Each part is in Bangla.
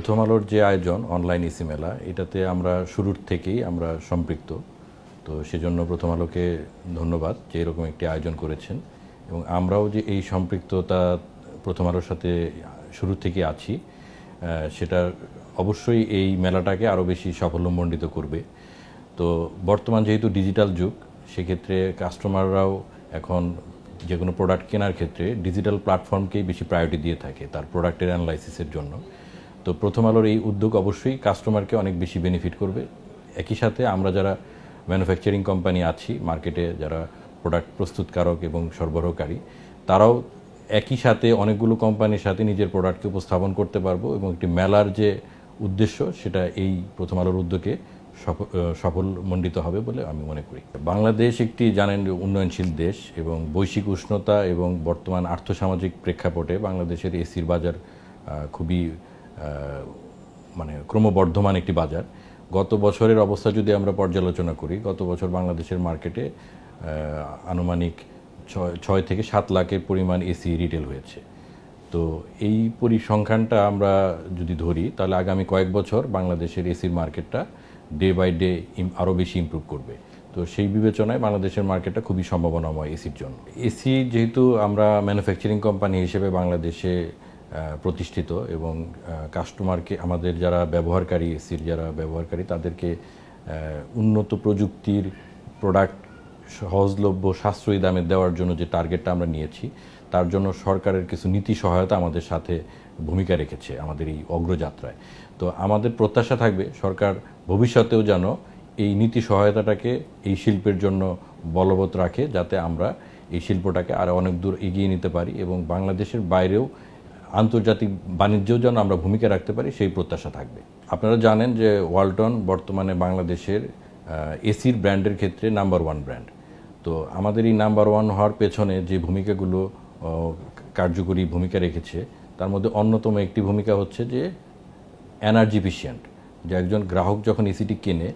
প্রথম আলোর যে আয়োজন অনলাইন এসি মেলা, এটাতে আমরা শুরুর থেকেই আমরা সম্পৃক্ত। তো সেজন্য প্রথম আলোকে ধন্যবাদ যে এরকম একটি আয়োজন করেছেন, এবং আমরাও যে এই সম্পৃক্ততা প্রথম আলোর সাথে শুরু থেকে আছি, সেটা অবশ্যই এই মেলাটাকে আরও বেশি সাফল্যমণ্ডিত করবে। তো বর্তমান যেহেতু ডিজিটাল যুগ, সেক্ষেত্রে কাস্টমাররাও এখন যে কোনো প্রোডাক্ট কেনার ক্ষেত্রে ডিজিটাল প্ল্যাটফর্মকেই বেশি প্রায়োরিটি দিয়ে থাকে তার প্রোডাক্টের অ্যানালাইসিসের জন্য। তো প্রথম আলোর এই উদ্যোগ অবশ্যই কাস্টমারকে অনেক বেশি বেনিফিট করবে। একই সাথে আমরা যারা ম্যানুফ্যাকচারিং কোম্পানি আছি মার্কেটে, যারা প্রোডাক্ট প্রস্তুতকারক এবং সরবরাহকারী, তারাও একই সাথে অনেকগুলো কোম্পানির সাথে নিজের প্রোডাক্টকে উপস্থাপন করতে পারবো, এবং একটি মেলার যে উদ্দেশ্য সেটা এই প্রথম আলোর উদ্যোগে সফলমণ্ডিত হবে বলে আমি মনে করি। বাংলাদেশ একটি জানেন উন্নয়নশীল দেশ, এবং বৈশ্বিক উষ্ণতা এবং বর্তমান আর্থসামাজিক প্রেক্ষাপটে বাংলাদেশের এসির বাজার খুবই ক্রমবর্ধমান একটি বাজার। গত বছরের অবস্থা যদি আমরা পর্যালোচনা করি, গত বছর বাংলাদেশের মার্কেটে আনুমানিক 6 থেকে 7 লাখের পরিমাণ এসি রিটেল হয়েছে। তো এই পরিসংখ্যানটা আমরা যদি ধরি, তাহলে আগামী কয়েক বছর বাংলাদেশের এসির মার্কেটটা ডে বাই ডে আরও বেশি ইমপ্রুভ করবে। তো সেই বিবেচনায় বাংলাদেশের মার্কেটটা খুবই সম্ভাবনাময় এসির জন্য। এসি যেহেতু আমরা ম্যানুফ্যাকচারিং কোম্পানি হিসেবে বাংলাদেশে প্রতিষ্ঠিত, এবং কাস্টমারকে, আমাদের যারা ব্যবহারকারী, এসির যারা ব্যবহারকারী, তাদেরকে উন্নত প্রযুক্তির প্রোডাক্ট সহজলভ্য সাশ্রয়ী দামে দেওয়ার জন্য যে টার্গেটটা আমরা নিয়েছি, তার জন্য সরকারের কিছু নীতি সহায়তা আমাদের সাথে ভূমিকা রেখেছে আমাদের এই অগ্রযাত্রায়। তো আমাদের প্রত্যাশা থাকবে সরকার ভবিষ্যতেও যেন এই নীতি সহায়তাটাকে এই শিল্পের জন্য বলবৎ রাখে, যাতে আমরা এই শিল্পটাকে আরও অনেক দূর এগিয়ে নিতে পারি, এবং বাংলাদেশের বাইরেও আন্তর্জাতিক বাণিজ্যেও যেন আমরা ভূমিকা রাখতে পারি, সেই প্রত্যাশা থাকবে। আপনারা জানেন যে ওয়ালটন বর্তমানে বাংলাদেশের এসির ব্র্যান্ডের ক্ষেত্রে নাম্বার 1 ব্র্যান্ড। তো আমাদের এই নাম্বার 1 হওয়ার পেছনে যে ভূমিকাগুলো কার্যকরী ভূমিকা রেখেছে, তার মধ্যে অন্যতম একটি ভূমিকা হচ্ছে যে এনার্জি এফিশিয়েন্ট। যে একজন গ্রাহক যখন এসিটি কেনে,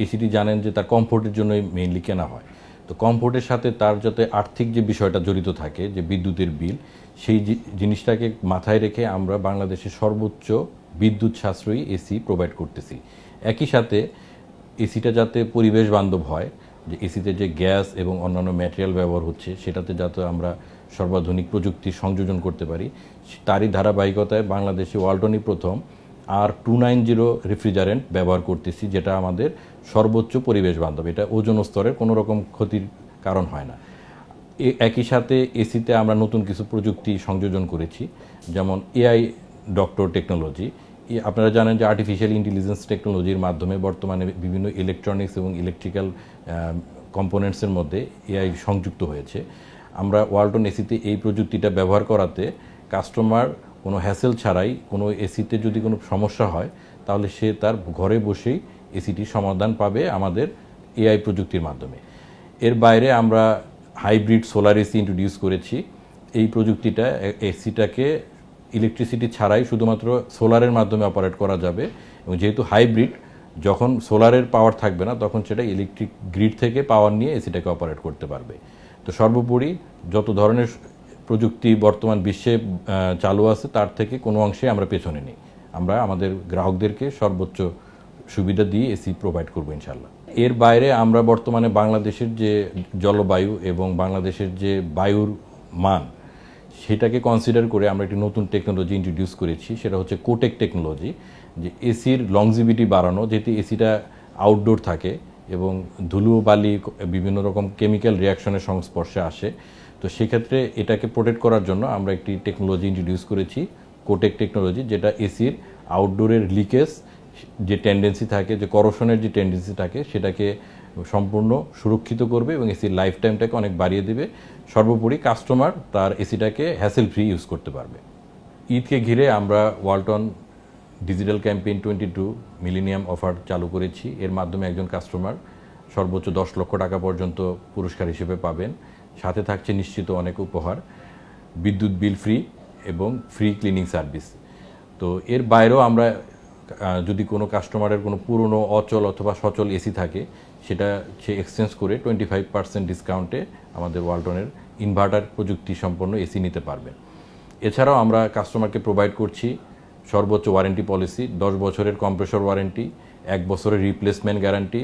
এসিটি জানেন যে তার কমফোর্টের জন্যই মেইনলি কেনা হয়। তো কমফোর্টের সাথে তার যাতে আর্থিক যে বিষয়টা জড়িত থাকে, যে বিদ্যুতের বিল, সেই জিনিসটাকে মাথায় রেখে আমরা বাংলাদেশের সর্বোচ্চ বিদ্যুৎ সাশ্রয়ী এসি প্রোভাইড করতেছি। একই সাথে এসিটা যাতে পরিবেশ বান্ধব হয়, যে এসিতে যে গ্যাস এবং অন্যান্য ম্যাটেরিয়াল ব্যবহার হচ্ছে, সেটাতে যাতে আমরা সর্বাধুনিক প্রযুক্তির সংযোজন করতে পারি, তারই ধারাবাহিকতায় বাংলাদেশে ওয়ালটনই প্রথম R290 রেফ্রিজারেন্ট ব্যবহার করতেছি, যেটা আমাদের সর্বোচ্চ পরিবেশ বান্ধব। এটা ওজোন স্তরের কোনো রকম ক্ষতির কারণ হয় না। একই সাথে এসিতে আমরা নতুন কিছু প্রযুক্তি সংযোজন করেছি, যেমন এআই ডক্টর টেকনোলজি। আপনারা জানেন যে আর্টিফিশিয়াল ইন্টেলিজেন্স টেকনোলজির মাধ্যমে বর্তমানে বিভিন্ন ইলেকট্রনিক্স এবং ইলেকট্রিক্যাল কম্পোনেন্টসের মধ্যে এআই সংযুক্ত হয়েছে। আমরা ওয়ালটন এসিতে এই প্রযুক্তিটা ব্যবহার করাতে কাস্টমার কোনো হ্যাসেল ছাড়াই, কোনো এসিতে যদি কোনো সমস্যা হয়, তাহলে সে তার ঘরে বসেই এসিটির সমাধান পাবে আমাদের এআই প্রযুক্তির মাধ্যমে। এর বাইরে আমরা হাইব্রিড সোলার এসি ইন্ট্রোডিউস করেছি। এই প্রযুক্তিটা এসিটাকে ইলেকট্রিসিটি ছাড়াই শুধুমাত্র সোলারের মাধ্যমে অপারেট করা যাবে, এবং যেহেতু হাইব্রিড, যখন সোলারের পাওয়ার থাকবে না, তখন সেটা ইলেকট্রিক গ্রিড থেকে পাওয়ার নিয়ে এসিটাকে অপারেট করতে পারবে। তো সর্বোপরি যত ধরনের প্রযুক্তি বর্তমান বিশ্বে চালু আছে, তার থেকে কোনো অংশে আমরা পেছনে নেই। আমরা আমাদের গ্রাহকদেরকে সর্বোচ্চ সুবিধা দিয়ে এসি প্রোভাইড করবো ইনশাল্লাহ। এর বাইরে আমরা বর্তমানে বাংলাদেশের যে জলবায়ু এবং বাংলাদেশের যে বায়ুর মান, সেটাকে কনসিডার করে আমরা একটি নতুন টেকনোলজি ইন্ট্রোডিউস করেছি, সেটা হচ্ছে কোটেক টেকনোলজি। যে এসির লংজিভিটি বাড়ানো, যেহেতু এসিটা আউটডোর থাকে এবং ধুলো বালি বিভিন্ন রকম কেমিক্যাল রিয়াকশনের সংস্পর্শে আসে, তো সেক্ষেত্রে এটাকে প্রোটেক্ট করার জন্য আমরা একটি টেকনোলজি ইন্ট্রোডিউস করেছি, কোটেক টেকনোলজি, যেটা এসির আউটডোরের লিকেজ যে টেন্ডেন্সি থাকে, যে করোশনের যে টেন্ডেন্সি থাকে, সেটাকে সম্পূর্ণ সুরক্ষিত করবে এবং এসির লাইফ টাইমটাকে অনেক বাড়িয়ে দেবে। সর্বোপরি কাস্টমার তার এসিটাকে হ্যাসেল ফ্রি ইউজ করতে পারবে। ঈদকে ঘিরে আমরা Walton digital campaign 22 millennium offer চালু করেছি। এর মাধ্যমে একজন কাস্টমার সর্বোচ্চ 10 লক্ষ টাকা পর্যন্ত পুরস্কার হিসেবে পাবেন। সাথে থাকছে নিশ্চিত অনেক উপহার, বিদ্যুৎ বিল ফ্রি এবং ফ্রি ক্লিনিং সার্ভিস। তো এর বাইরেও আমরা যদি কোনো কাস্টমারের কোনো পুরনো অচল অথবা সচল এসি থাকে, সেটা সে এক্সচেঞ্জ করে 25% ডিসকাউন্টে আমাদের ওয়ালটনের ইনভার্টার প্রযুক্তি সম্পন্ন এসি নিতে পারবেন। এছাড়াও আমরা কাস্টমারকে প্রোভাইড করছি সর্বোচ্চ ওয়ারেন্টি পলিসি, 10 বছরের কম্প্রেসর ওয়ারেন্টি, 1 বছরের রিপ্লেসমেন্ট গ্যারান্টি,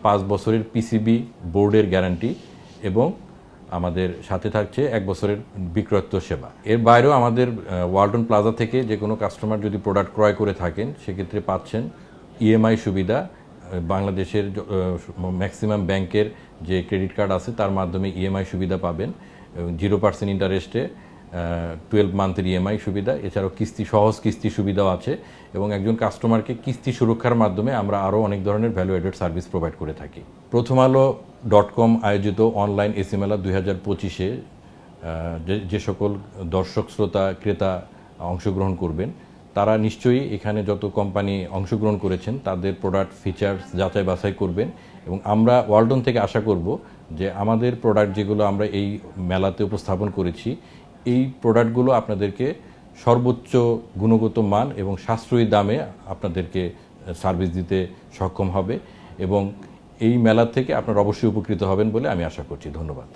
5 বছরের পিসিবি বোর্ডের গ্যারান্টি এবং আমাদের সাথে থাকছে 1 বছরের বিক্রয়োত্তর সেবা। এর বাইরেও আমাদের ওয়ালটন প্লাজা থেকে যে কোনো কাস্টমার যদি প্রোডাক্ট ক্রয় করে থাকেন সেক্ষেত্রে পাচ্ছেন ইএমআই সুবিধা। বাংলাদেশের ম্যাক্সিমাম ব্যাংকের যে ক্রেডিট কার্ড আছে তার মাধ্যমে ইএমআই সুবিধা পাবেন, 0% ইন্টারেস্টে 12 মান্থের ইএমআই সুবিধা। এছাড়াও সহজ কিস্তি সুবিধাও আছে এবং একজন কাস্টমারকে কিস্তি সুরক্ষার মাধ্যমে আমরা আরও অনেক ধরনের ভ্যালু এডেড সার্ভিস প্রোভাইড করে থাকি। প্রথমআলো.com আয়োজিত অনলাইন এসি মেলা 2025-এ যে সকল দর্শক, শ্রোতা, ক্রেতা অংশগ্রহণ করবেন তারা নিশ্চয়ই এখানে যত কোম্পানি অংশগ্রহণ করেছেন তাদের প্রোডাক্ট ফিচার্স যাচাই বাছাই করবেন এবং আমরা ওয়ালটন থেকে আশা করব যে আমাদের প্রোডাক্ট যেগুলো আমরা এই মেলাতে উপস্থাপন করেছি এই প্রোডাক্টগুলো আপনাদেরকে সর্বোচ্চ গুণগত মান এবং সাশ্রয়ী দামে আপনাদেরকে সার্ভিস দিতে সক্ষম হবে এবং এই মেলা থেকে আপনারা অবশ্যই উপকৃত হবেন বলে আমি আশা করছি। ধন্যবাদ।